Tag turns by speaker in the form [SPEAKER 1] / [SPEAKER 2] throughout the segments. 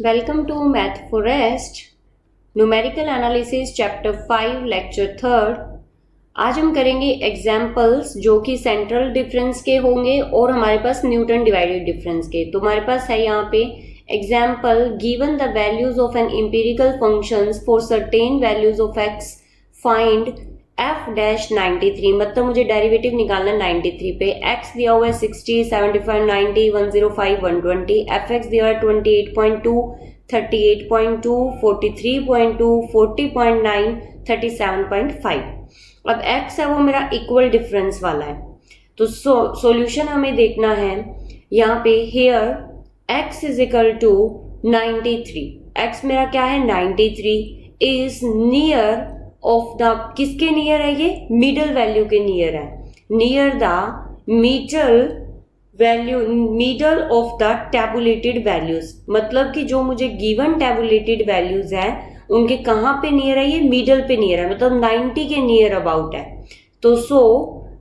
[SPEAKER 1] Welcome to Math Forest numerical analysis chapter 5 lecture 3। आज हम करेंगे एग्जाम्पल्स जो कि सेंट्रल डिफरेंस के होंगे और हमारे पास न्यूटन डिवाइडेड डिफरेंस के। तो हमारे पास है यहाँ पे example, given the values of an empirical functions for certain values of x find f dash 93। मतलब मुझे डेरिवेटिव निकालना 93 पे। x दिया हुआ है 60, 75, 90, 105, 120। fx दिया हुआ है 28.2, 38.2, 43.2, 40.9, 37.5। अब x है वो मेरा इक्वल डिफरेंस वाला है, तो सॉल्यूशन हमें देखना है यहाँ पे। Here x is equal to 93। x मेरा क्या है 93 इज नियर ऑफ द, किसके नियर है ये? मिडल वैल्यू के नियर है। Near the middle of the tabulated values. मतलब कि जो मुझे गिवन टैबुलेटेड वैल्यूज है उनके कहाँ पे नियर है? ये मिडल पे नियर है, मतलब 90 के नियर अबाउट है। तो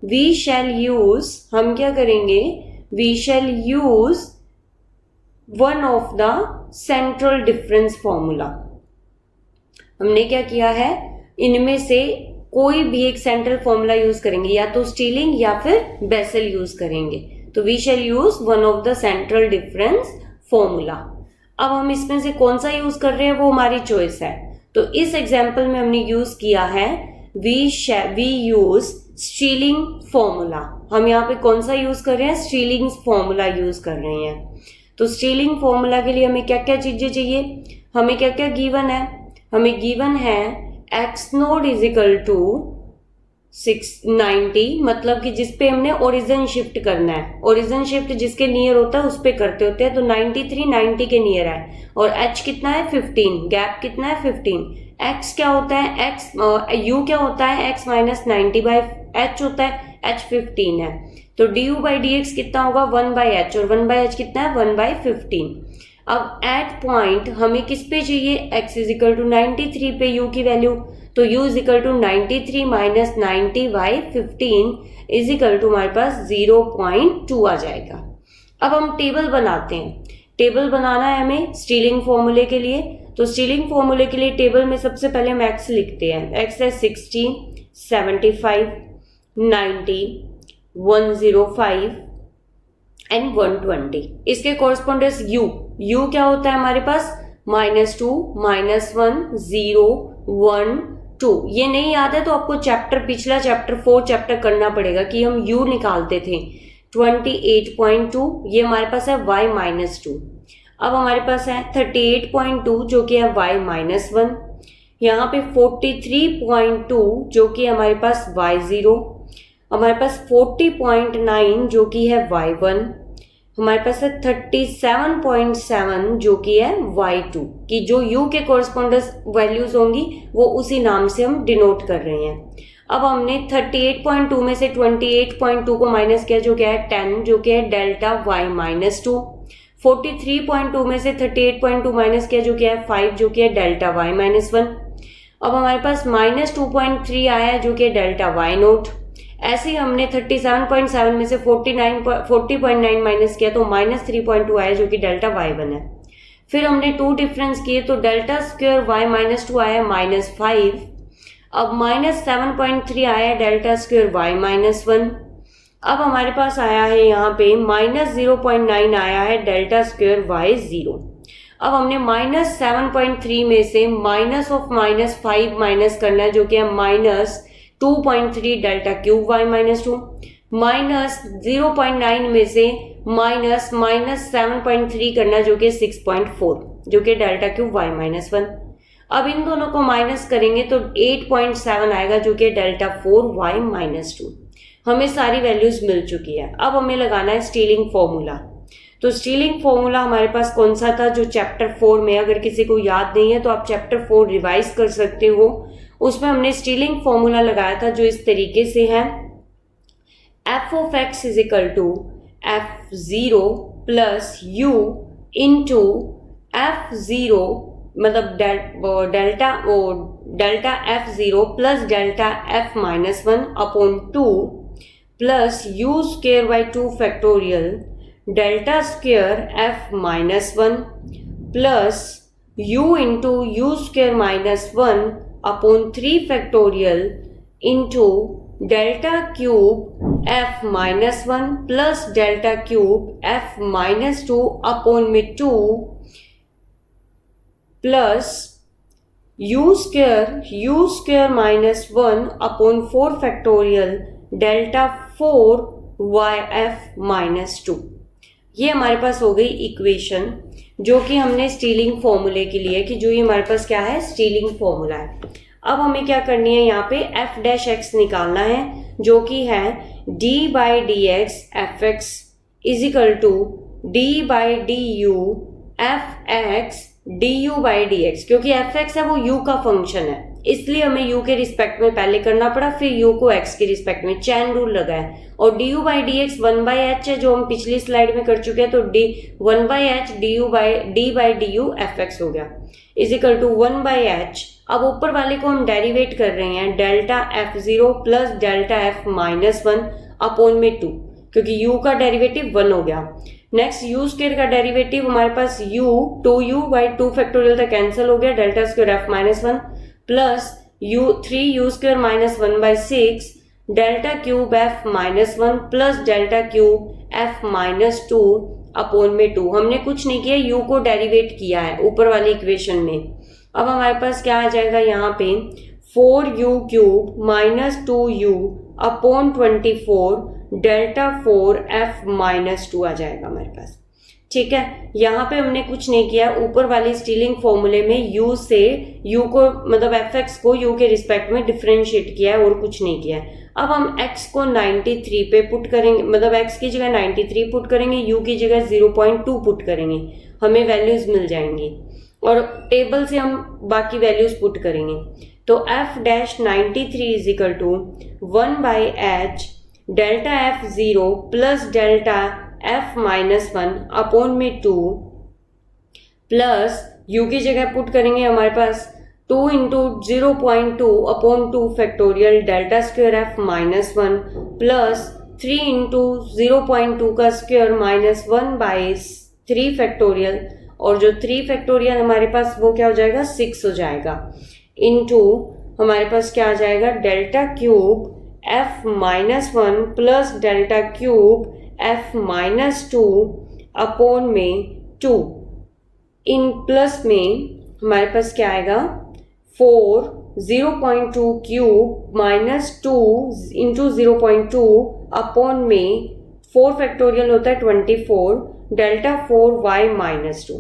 [SPEAKER 1] वी शैल यूज, हम क्या करेंगे? We shall use one of the central difference formula. हमने क्या किया है, इनमें से कोई भी एक सेंट्रल फॉर्मूला यूज करेंगे, या तो स्टीलिंग या फिर बेसल यूज करेंगे। तो we shall use one of the central difference formula. अब हम इसमें से कौन सा यूज कर रहे हैं वो हमारी चॉइस है। तो इस एग्जांपल में हमने यूज किया है वी यूज स्टीलिंग फॉर्मूला। हम यहाँ पे कौन सा यूज कर रहे हैं? स्टीलिंग फॉर्मूला यूज कर रहे हैं। तो स्टीलिंग फॉर्मूला के लिए हमें क्या क्या चीजें चाहिए? हमें क्या क्या गिवन है? हमें गिवन है x naught is equal to 690, मतलब कि जिसपे हमने ओरिजिन शिफ्ट करना है। ओरिजिन शिफ्ट जिसके नियर होता है उस पे करते होते हैं। तो 93 90 के नियर है और h कितना है 15, गैप कितना है 15। x क्या होता है? u क्या होता है? x माइनस 90 बाई h होता है, h 15 है। तो du बाई dx कितना होगा? 1 बाई h, और 1 बाई h कितना है? 1 बाई 15। अब एट पॉइंट हमें किस पे चाहिए? x इज इक्वल टू 93 पे u की वैल्यू। तो u is equal to 93 minus 90 by 15 is equal to हमारे पास 0.2 आ जाएगा। अब हम टेबल बनाते हैं। टेबल बनाना है हमें स्टीलिंग फॉर्मूले के लिए। तो स्टीलिंग फॉर्मूले के लिए टेबल में सबसे पहले हम x लिखते हैं। x है 60, 75, 90, 105 एंड 120। इसके कॉरस्पॉन्डेंस u क्या होता है हमारे पास? -2, -1, 0, 1, 2। ये नहीं याद है तो आपको पिछला चैप्टर 4 चैप्टर करना पड़ेगा कि हम u निकालते थे। 28.2 ये हमारे पास है y-2। अब हमारे पास है 38.2 जो कि है y-1। यहाँ पे 43.2 जो कि हमारे पास y0। हमारे पास 40.9 जो कि है y1। हमारे पास है 37.7 जो कि है y2, कि जो u के कॉरस्पॉन्डेंस वैल्यूज होंगी वो उसी नाम से हम डिनोट कर रहे हैं। अब हमने 38.2 में से 28.2 को माइनस किया जो क्या है 10, जो कि है डेल्टा y-2। 43.2 में से 38.2 माइनस किया जो क्या है 5, जो कि है डेल्टा y-1। अब हमारे पास -2.3 आया है जो कि है डेल्टा y0। ऐसे ही हमने 37.7 में से 40.9 माइनस किया तो -3.2 आया जो कि डेल्टा y1 है। फिर हमने 2 डिफरेंस किए तो डेल्टा स्क्वायर y-2 आया -5। अब -7.3 आया डेल्टा स्क्वायर y-1। अब हमारे पास आया है यहाँ पे -0.9 आया है डेल्टा स्क्वायर y0। अब हमने -7.3 में से -5 माइनस करना है जो कि है -2.3 डेल्टा क्यूब y-2। -0.9 में से -7.3 करना जो कि 6.4 जो कि डेल्टा क्यूब y-1। अब इन दोनों को माइनस करेंगे तो 8.7 आएगा जो कि डेल्टा 4 y-2। हमें सारी वैल्यूज मिल चुकी है। अब हमें लगाना है स्टीलिंग फॉर्मूला। तो स्टीलिंग फॉर्मूला हमारे पास कौन सा था? जो चैप्टर 4 में, अगर किसी को याद नहीं है तो आप चैप्टर 4 रिवाइज कर सकते हो। उसमें हमने स्टीलिंग फॉर्मूला लगाया था जो इस तरीके से है, f of x is equal to f0 plus u into f0, मतलब delta f0 plus delta f-1 upon 2 plus u square by 2 factorial delta square f-1 plus u into u square minus 1 upon 3 factorial into delta cube f minus 1 plus delta cube f minus 2 upon में 2 plus u square minus 1 upon 4 factorial delta 4 yf minus 2। ये हमारे पास हो गई equation जो कि हमने stealing फॉर्मूले के लिए कि जो ये हमारे पास क्या है स्टीलिंग फॉर्मूला है। अब हमें क्या करनी है यहाँ पे f डैश x निकालना है जो कि है d by d x f x is equal to d by d u f x d u by d x, क्योंकि एफ एक्स है वो u का फंक्शन है इसलिए हमें u के रिस्पेक्ट में पहले करना पड़ा, फिर u को x के रिस्पेक्ट में चैन रूल लगा है। और D u by d x 1/h है जो हम पिछली स्लाइड में कर चुके हैं, तो D 1/h D by d u f x हो गया इज इक्वल टू 1/h। अब ऊपर वाले को हम डेरिवेट कर रहे हैं delta f0 plus delta f minus 1 upon में 2, क्योंकि u का डेरिवेटिव 1 हो गया। नेक्स्ट यू स्क्वेयर का डेरिवेटिव हमारे पास u 2u बाई 2 फैक्टोरियल तक कैंसिल हो गया, delta square f minus 1 plus u 3u square minus 1/6 delta cube f minus 1 plus delta cube f minus 2 upon में 2। हमने कुछ नहीं किया, u को डेरिवेट किया है ऊपर वाली इक्वेशन में। अब हमारे पास क्या आ जाएगा यहाँ पे 4u cube minus 2u upon 24 delta 4f minus 2 आ जाएगा हमारे पास। ठीक है, यहाँ पे हमने कुछ नहीं किया, ऊपर वाली स्टीलिंग फॉर्मूले में u से u को मतलब fx को u के रिस्पेक्ट में डिफरेंशिएट किया है और कुछ नहीं किया है। अब हम x को 93 पे पुट करेंगे, मतलब x की जगह 93 पुट करेंगे, u की जगह 0.2 पुट करेंगे, हमें वैल्यूज मिल जाएंगी और टेबल से हम बाकी वैल्यूज पुट करेंगे। तो f dash 93 is equal to 1/h delta f0 plus delta f minus 1 upon में 2 प्लस u की जगह पुट करेंगे हमारे पास 2 into 0.2 upon 2 factorial delta square f minus 1 plus 3 into 0.2 का स्क्वेयर माइनस 1/3 फैक्टोरियल, और जो 3 फैक्टोरियल हमारे पास वो क्या हो जाएगा 6 हो जाएगा, इंटू हमारे पास क्या आ जाएगा delta cube f minus 1 plus delta cube f minus 2 upon में 2। इन प्लस में हमारे पास क्या आएगा 4 0.2 क्यूब माइनस 2 इंटू 0.2 अपॉन में 4 फैक्टोरियल होता है 24 डेल्टा 4y माइनस 2।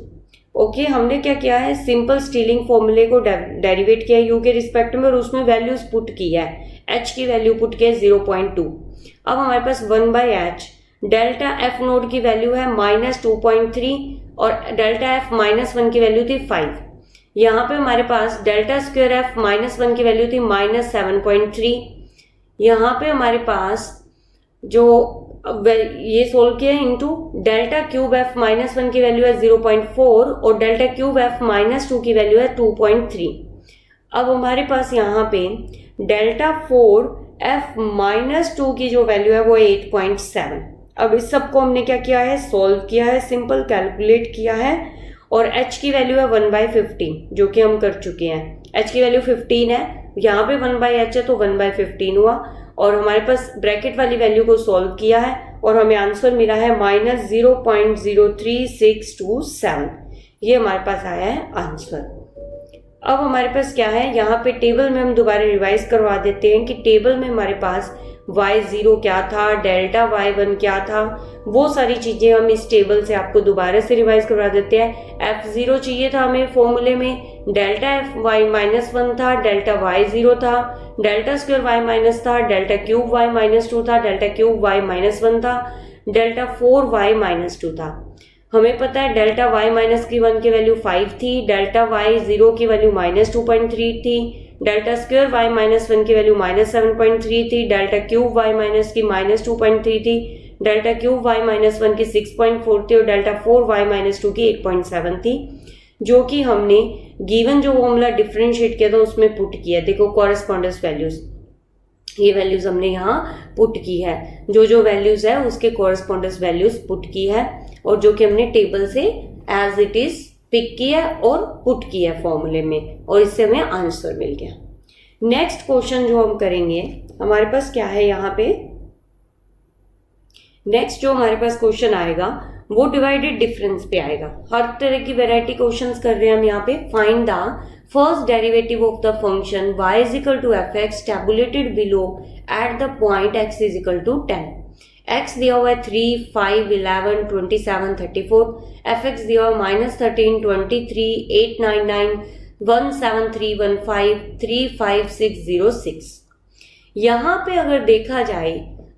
[SPEAKER 1] ओके, हमने क्या किया है सिंपल स्टीलिंग फॉर्मूले को डेरिवेट किया है u के रिस्पेक्ट में और उसमें वैल्यूज पुट की है, h की वैल्यू पुट किया है 0.2। अब हमारे पास 1/h डेल्टा f नोड की वैल्यू है माइनस 2.3 और डेल्टा f माइनस 1 की वैल्यू थी 5। यहाँ पे हमारे पास डेल्टा स्क्वेयर f माइनस 1 की वैल्यू थी माइनस 7.3। यहाँ पे हमारे पास जो ये सोल्व किया है into delta cube f minus 1 की वैल्यू है 0.4 और डेल्टा क्यूब f माइनस 2 की वैल्यू है 2.3। अब हमारे पास यहाँ पे डेल्टा 4 f माइनस 2 की जो वैल्यू है वो 8.7। अब इस सब को हमने क्या किया है सॉल्व किया है, सिंपल कैलकुलेट किया है और h की वैल्यू है 1/15 जो कि हम कर चुके हैं। h की वैल्यू 15 है, यहाँ पे 1/h है तो 1/15 हुआ और हमारे पास ब्रैकेट वाली वैल्यू को सॉल्व किया है और हमें आंसर मिला है माइनस 0.03627। ये हमारे पास आया है आंसर। अब हमारे पास क्या है यहाँ पे टेबल में हम दोबारा रिवाइज करवा देते हैं कि टेबल में हमारे पास y0 क्या था, डेल्टा y1 क्या था, वो सारी चीजें हम इस टेबल से आपको दोबारा से रिवाइज करवा देते हैं। f0 चाहिए था हमें फॉर्मूले में, डेल्टा y माइनस 1 था, डेल्टा y0 था, डेल्टा स्क्वायर y माइनस था, डेल्टा क्यूब y माइनस 2 था, डेल्टा क्यूब y माइनस 1 था, डेल्टा 4y माइनस 2 था। हमें पता है डेल्टा y माइनस की 1 की वैल्यू 5 थी, डेल्टा y0 की वैल्यू माइनस 2.3 थी, डेल्टा स्क्वायर y माइनस 1 की वैल्यू माइनस 7.3 थी, डेल्टा क्यूब y माइनस की माइनस 2.3 थी, डेल्टा क्यूब y माइनस 1 की 6.4 थी और डेल्टा 4y माइनस 2 की 8.7 थी, जो कि हमने गिवन जो फॉर्मूला डिफरेंशिएट किया था उसमें पुट किया। देखो कॉरेस्पॉन्डेंस वैल्यूज, ये वैल्यूज हमने यहाँ पुट की है, जो जो वैल्यूज है उसके कॉरेस्पॉन्डेंस वैल्यूज पुट की है और जो कि हमने टेबल से एज इट इज पिक किया और पुट किया फॉर्मूले में, और इससे हमें आंसर मिल गया। नेक्स्ट क्वेश्चन जो हम करेंगे, हमारे पास क्या है यहाँ पे, नेक्स्ट जो हमारे पास क्वेश्चन आएगा वो डिवाइडेड डिफरेंस पे आएगा। हर तरह की वैरायटी क्वेश्चंस कर रहे हैं हम यहाँ पे। Find the first derivative of the function y is equal to fx tabulated below at the point x is equal to 10। x दिया हुआ है 3, 5, 11, 27, 34, fx दिया हुआ है -13, 23, 8, 9, 9, 1, 7, 3, 1, 5, 3, 5, 6, 0, 6। यहाँ पे अगर देखा जाए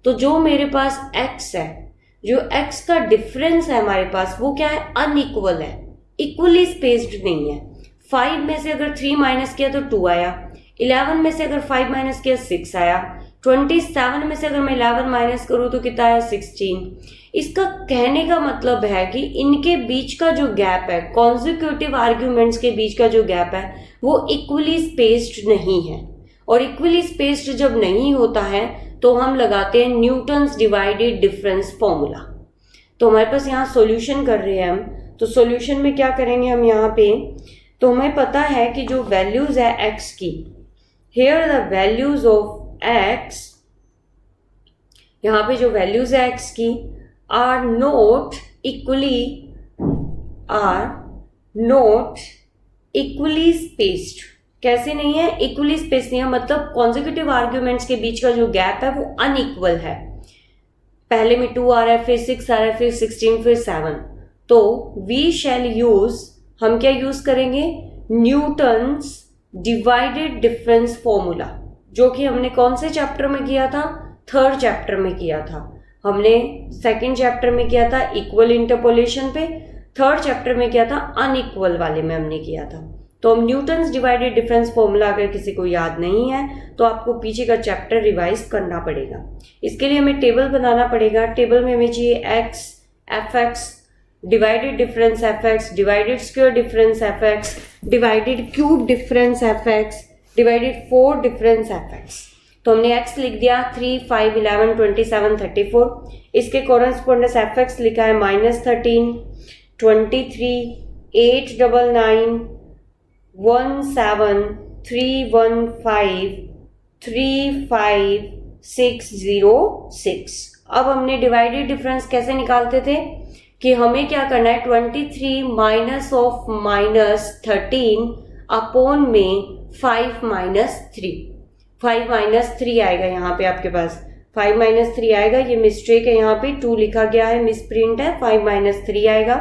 [SPEAKER 1] तो जो मेरे पास x है, जो x का डिफरेंस है हमारे पास, वो क्या है, अनइक्वल है, इक्वली स्पेस्ड नहीं है। 5 में से अगर 3 माइनस किया तो 2 आया, 11 में से अगर 5 माइनस किया 6 आया, 27 में से अगर मैं 11 माइनस करूँ तो कितना आया, 16। इसका कहने का मतलब है कि इनके बीच का जो गैप है, कॉन्जिक्यूटिव आर्ग्यूमेंट्स के बीच का जो गैप है, वो इक्वली स्पेस्ड नहीं है। और इक्वली स्पेस्ड जब नहीं होता है तो हम लगाते हैं न्यूटन्स डिवाइडेड डिफरेंस फॉर्मूला। तो हमारे पास यहाँ सॉल्यूशन कर रहे हैं हम, तो सॉल्यूशन में क्या करेंगे हम यहाँ पे, तो हमें पता है कि जो वैल्यूज है x की, here the values of x, यहाँ पे जो वैल्यूज है x की आर नॉट इक्वली स्पेस्ड। कैसे नहीं है, इक्वली स्पेस नहीं है, मतलब कॉन्जिक्यूटिव आर्ग्यूमेंट्स के बीच का जो गैप है वो अनइक्वल है। पहले में 2 आ रहा है, फिर 6 आ रहा है, फिर 16, फिर 7। तो वी शैल यूज, हम क्या यूज करेंगे, न्यूटन्स डिवाइडेड डिफरेंस फॉर्मूला, जो कि हमने कौन से चैप्टर में किया था, 3rd चैप्टर में किया था। हमने 2nd चैप्टर में किया था इक्वल इंटरपोलेशन पे, 3rd चैप्टर में किया था अनइक्वल वाले में हमने किया था। तो हम न्यूटन्स डिवाइडेड डिफरेंस फॉर्मूला अगर किसी को याद नहीं है तो आपको पीछे का चैप्टर रिवाइज करना पड़ेगा। इसके लिए हमें टेबल बनाना पड़ेगा। टेबल में हमें चाहिए x, fx, divided difference fx, divided square difference fx, divided cube difference fx, divided 4 difference fx। तो हमने x लिख दिया 3, 5, 11, 27, 34। इसके कोरेस्पोंडेंस fx लिखा है -13, 23, 8, 9, 9, 1, 7, 3, 1, 5, 3, 5, 6, 0, 6। अब हमने डिवाइडेड डिफरेंस कैसे निकालते थे कि हमें क्या करना है, 23 माइनस ऑफ -13 अपॉन में 5 माइनस 3, 5 माइनस 3 आएगा यहाँ पे आपके पास, 5 माइनस 3 आएगा। ये मिस्टेक है, यहाँ पे 2 लिखा गया है, मिसप्रिंट है, 5 माइनस 3 आएगा।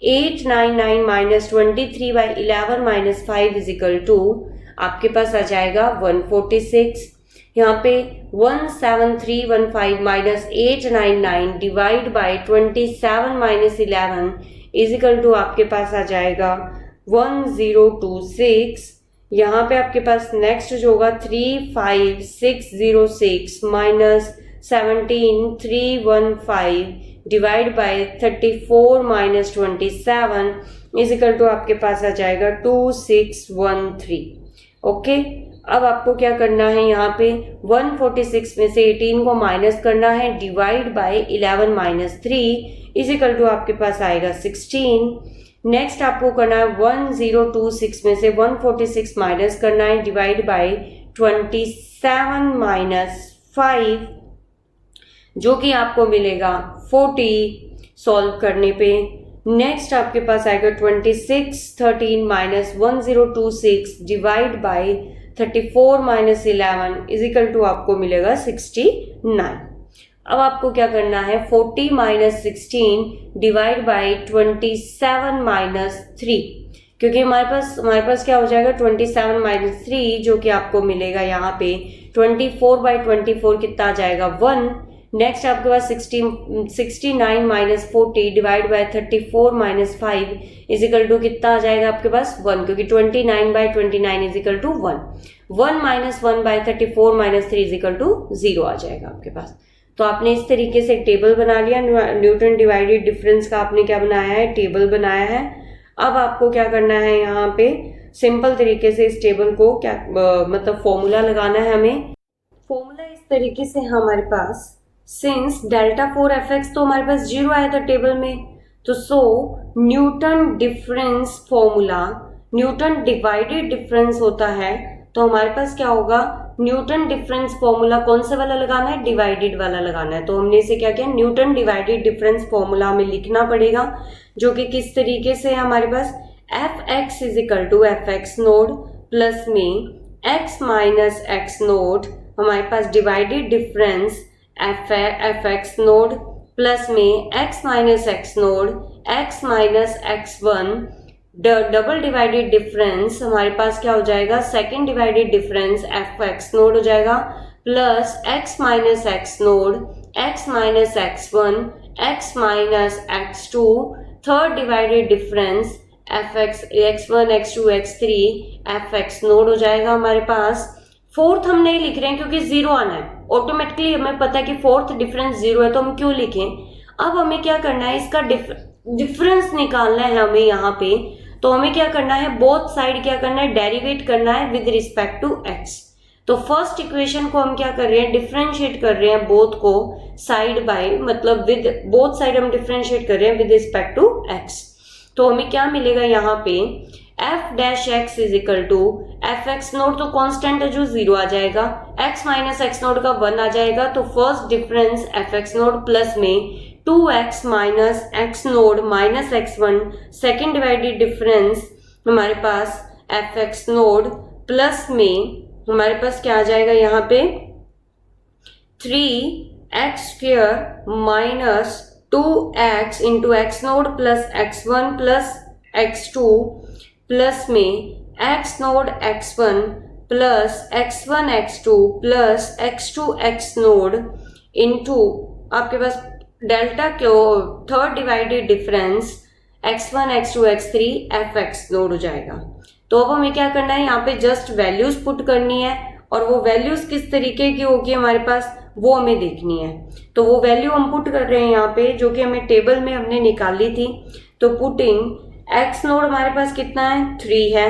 [SPEAKER 1] 899 minus 23 by 11 minus 5 is equal to आपके पास आ जाएगा 146। यहाँ पे 17315 minus 899 divide by 27 minus 11 is equal to आपके पास आ जाएगा 1026। यहाँ पे आपके पास नेक्स्ट जो होगा 35606 minus 17315 divide by 34 minus 27 is equal to आपके पास आ जाएगा 2613। ओके, अब आपको क्या करना है, यहाँ पे 146 में से 18 को माइनस करना है, divide by 11 minus 3 is equal to आपके पास आएगा 16। नेक्स्ट आपको करना है 1026 में से 146 माइनस करना है, डिवाइड बाय 27 माइनस 5 जो कि आपको मिलेगा 40 सॉल्व करने पे। नेक्स्ट आपके पास आएगा 2613 minus 1026 divide by 34 minus 11 is equal to आपको मिलेगा 69। अब आपको क्या करना है, 40 माइनस 16 डिवाइड बाय 27 माइनस 3, क्योंकि हमारे पास क्या हो जाएगा 27 माइनस 3 जो कि आपको मिलेगा यहाँ पे 24 बाई 24 कितना आ जाएगा 1। नेक्स्ट आपके पास 69 minus 40 divide by 34 minus 5 is equal to कितना आ जाएगा आपके पास 1, क्योंकि 29 by 29 is equal to 1। 1 minus 1 by 34 minus 3 is equal to 0 आ जाएगा आपके पास। तो आपने इस तरीके से एक टेबल बना लिया, न्यूटन डिवाइडेड डिफरेंस का आपने क्या बनाया है, टेबल बनाया है। अब आपको क्या करना है, यहाँ पे सिंपल तरीके से इस टेबल को क्या मतलब फॉर्मूला लगाना है हमें। फॉर्मूला इस तरीके से हमारे पास, सिंस डेल्टा 4 fx तो हमारे पास 0 आया था टेबल में, तो so Newton difference formula, Newton divided difference होता है, तो हमारे पास क्या होगा, न्यूटन डिफरेंस फॉर्मूला कौन से वाला लगाना है, डिवाइडेड वाला लगाना है। तो हमने इसे क्या किया, न्यूटन डिवाइडेड डिफरेंस फॉर्मूला हमें लिखना पड़ेगा, जो कि किस तरीके से है हमारे पास, F x is equal to F x naught plus में एक्स माइनस एक्स नोड, हमारे पास divided difference F x naught plus में X minus x naught X minus x one, double divided difference हमारे पास क्या हो जाएगा, second divided difference F x naught हो जाएगा plus X minus x naught X minus x one X minus X two, third divided difference F x one x two x three f x naught हो जाएगा हमारे पास। Fourth हम नहीं लिख रहे हैं क्योंकि जीरो आना है, ऑटोमेटिकली हमें पता है कि फोर्थ डिफरेंस जीरो है, तो हम क्यों लिखें। अब हमें क्या करना है, इसका डिफरेंस निकालना है हमें यहाँ पे, तो हमें क्या करना है, बोथ साइड क्या करना है, डेरिवेट करना है विद रिस्पेक्ट टू एक्स। तो फर्स्ट इक्वेशन को हम क्या कर रहे हैं, डिफरेंशिएट कर रहे हैं बोथ को साइड बाय, मतलब विद बोथ साइड हम डिफरेंशिएट कर रहे हैं विद रिस्पेक्ट टू एक्स। तो हमें क्या मिलेगा यहाँ पे, f dash x is equal to F x naught, तो कांस्टेंट है जो जीरो आ जाएगा, एक्स माइनस एक्स नोड का वन आ जाएगा, तो first difference F x naught plus में 2x minus x naught minus x one, second divided difference हमारे पास एफ एक्स नोड प्लस में हमारे पास क्या आ जाएगा यहाँ पे 3x square minus 2x into x naught plus x one plus x two plus में x naught x one plus x one x two plus x two x naught into आपके पास डेल्टा क्यों third divided difference x1 x2 x3 f x naught हो जाएगा। तो अब हमें क्या करना है, यहाँ पे जस्ट वैल्यूज पुट करनी है, और वो वैल्यूज किस तरीके की होगी हमारे पास वो हमें देखनी है। तो वो वैल्यू हम पुट कर रहे हैं यहाँ पे, जो कि हमें टेबल में हमने निकाली थी। तो पुटिंग x नोड हमारे पास कितना है 3 है,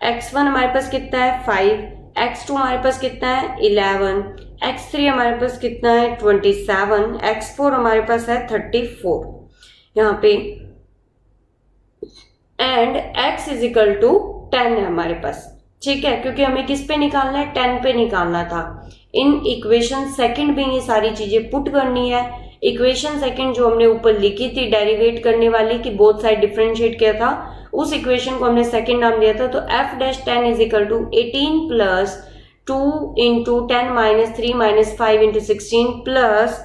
[SPEAKER 1] x1 हमारे पास कितना है 5, x2 हमारे पास कितना है 11, x3 हमारे पास कितना है 27, x4 हमारे पास है 34 यहाँ पे, and x is equal to 10 है हमारे पास। ठीक है, क्योंकि हमें किस पे निकालना है, 10 पे निकालना था। इन इक्वेशन सेकंड में ये सारी चीजें पुट करनी है। इक्वेशन सेकंड जो हमने ऊपर लिखी थी डेरिवेट करने वाली कि बोथ साइड डिफरेंशिएट किया था, उस इक्वेशन को हमने सेकंड नाम दिया था। तो f dash 10 is equal to 18 plus 2 into 10 minus 3 minus 5 into 16 plus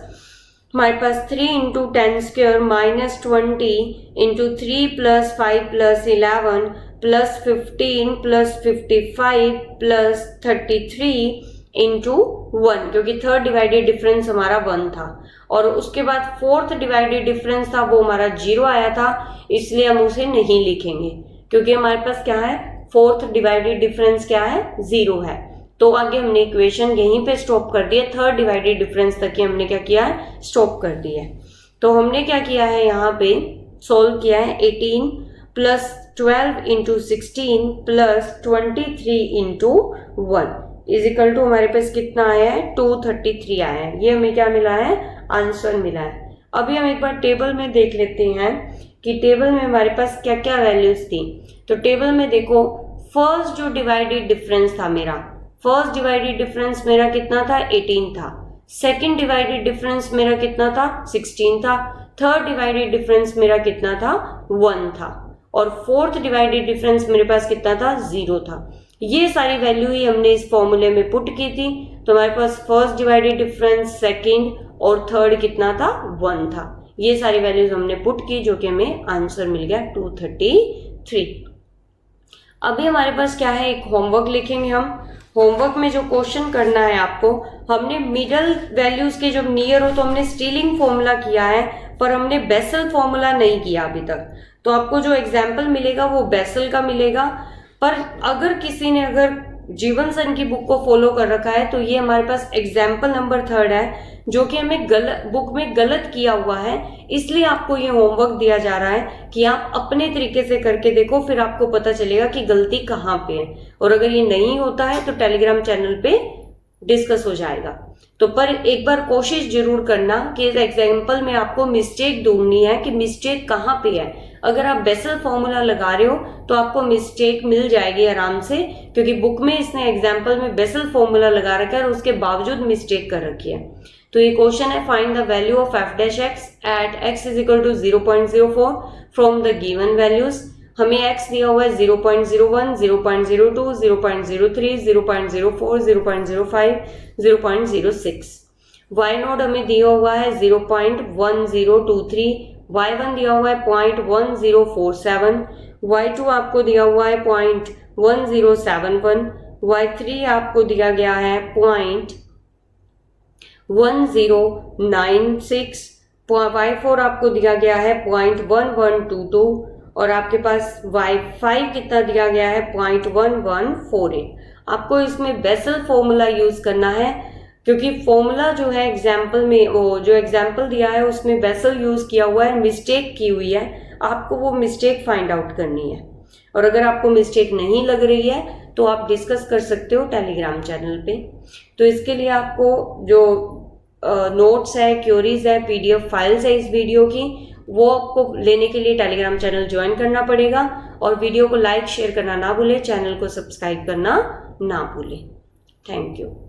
[SPEAKER 1] हमारे पास 3 into 10 square minus 20 into 3 plus 5 plus 11 plus 15 plus 55 plus 33 into 1, क्योंकि थर्ड डिवाइडेड डिफरेंस हमारा 1 था, और उसके बाद फोर्थ डिवाइडेड डिफरेंस था वो हमारा 0 आया था, इसलिए हम उसे नहीं लिखेंगे क्योंकि हमारे पास क्या है, फोर्थ डिवाइडेड डिफरेंस क्या है 0 है। तो आगे हमने इक्वेशन यहीं पे स्टॉप कर दिया, थर्ड डिवाइडेड डिफरेंस तक ही हमने क्या किया है, स्टॉप कर दिया है। तो हमने क्या किया है, यहाँ पे सोल्व किया है 18 plus 12 into 16 plus 23 into 1 is equal to हमारे पास कितना आया है 233 आया है। ये हमें क्या मिला है, आंसर मिला है। अभी हम एक बार टेबल में देख लेते हैं कि टेबल में हमारे पास क्या क्या वैल्यूज थी। तो टेबल में देखो, फर्स्ट जो डिवाइडेड डिफरेंस था मेरा, फर्स्ट डिवाइडेड डिफरेंस मेरा कितना था 18 था, सेकंड डिवाइडेड डिफरेंस मेरा कितना था 16 था, थर्ड डिवाइडेड डिफरेंस मेरा कितना था 1 था, और फोर्थ डिवाइडेड डिफरेंस मेरे पास कितना था 0 था। ये सारी वैल्यू ही हमने इस फॉर्मूले में पुट की थी। तो हमारे पास फर्स्ट डिवाइडेड डिफरेंस, सेकंड और थर्ड कितना था 1 था। ये सारी वैल्यूज हमने पुट की, जो कि हमें आंसर मिल गया 233। अभी हमारे पास क्या है, एक होमवर्क लिखेंगे हम। होमवर्क में जो क्वेश्चन करना है आपको, हमने मिडल वैल्यूज के जब नियर हो तो हमने स्टीलिंग फॉर्मूला किया है, पर हमने बेसल फॉर्मूला नहीं किया अभी तक। तो आपको जो एग्जाम्पल मिलेगा वो बेसल का मिलेगा। पर अगर किसी ने अगर जीवन सन की बुक को फॉलो कर रखा है तो ये हमारे पास एग्जाम्पल नंबर 3 है, जो कि हमें बुक में गलत किया हुआ है, इसलिए आपको ये होमवर्क दिया जा रहा है कि आप अपने तरीके से करके देखो, फिर आपको पता चलेगा कि गलती कहाँ पे है। और अगर ये नहीं होता है तो टेलीग्राम चैनल पे डिस्कस हो जाएगा। तो पर एक बार कोशिश जरूर करना कि इस एग्जाम्पल में आपको मिस्टेक ढूंढनी है कि मिस्टेक कहाँ पे है। अगर आप बेसल फॉर्मूला लगा रहे हो तो आपको मिस्टेक मिल जाएगी आराम से, क्योंकि बुक में इसने एग्जाम्पल में बेसल फॉर्मूला लगा रखा है और उसके बावजूद मिस्टेक कर रखी है। तो ये क्वेश्चन है, find the value of f dash x at x is equal to 0.04 from the given values. हमें x दिया हुआ है 0.01, 0.02, 0.03, 0.04, 0.05, 0.06। y नोड हमें दिया हुआ है 0.1023, y1 दिया हुआ है 0.1047, y2 आपको दिया हुआ है 0.1071, y3 आपको दिया गया है 0.1096, y4 आपको दिया गया है 0.1122 और आपके पास y5 कितना दिया गया है 0.1148। आपको इसमें बेसल फॉर्मूला यूज करना है, क्योंकि फॉर्मूला जो है एग्जाम्पल में, वो जो एग्जाम्पल दिया है उसमें बेसल यूज किया हुआ है, मिस्टेक की हुई है, आपको वो मिस्टेक फाइंड आउट करनी है। और अगर आपको मिस्टेक नहीं लग रही है तो आप डिस्कस कर सकते हो टेलीग्राम चैनल पे। तो इसके लिए आपको जो नोट्स है, क्यूरीज है, पीडीएफ फाइल्स है इस वीडियो की, वो आपको लेने के लिए टेलीग्राम चैनल ज्वाइन करना पड़ेगा। और वीडियो को लाइक शेयर करना ना भूले, चैनल को सब्सक्राइब करना ना भूले। Thank you.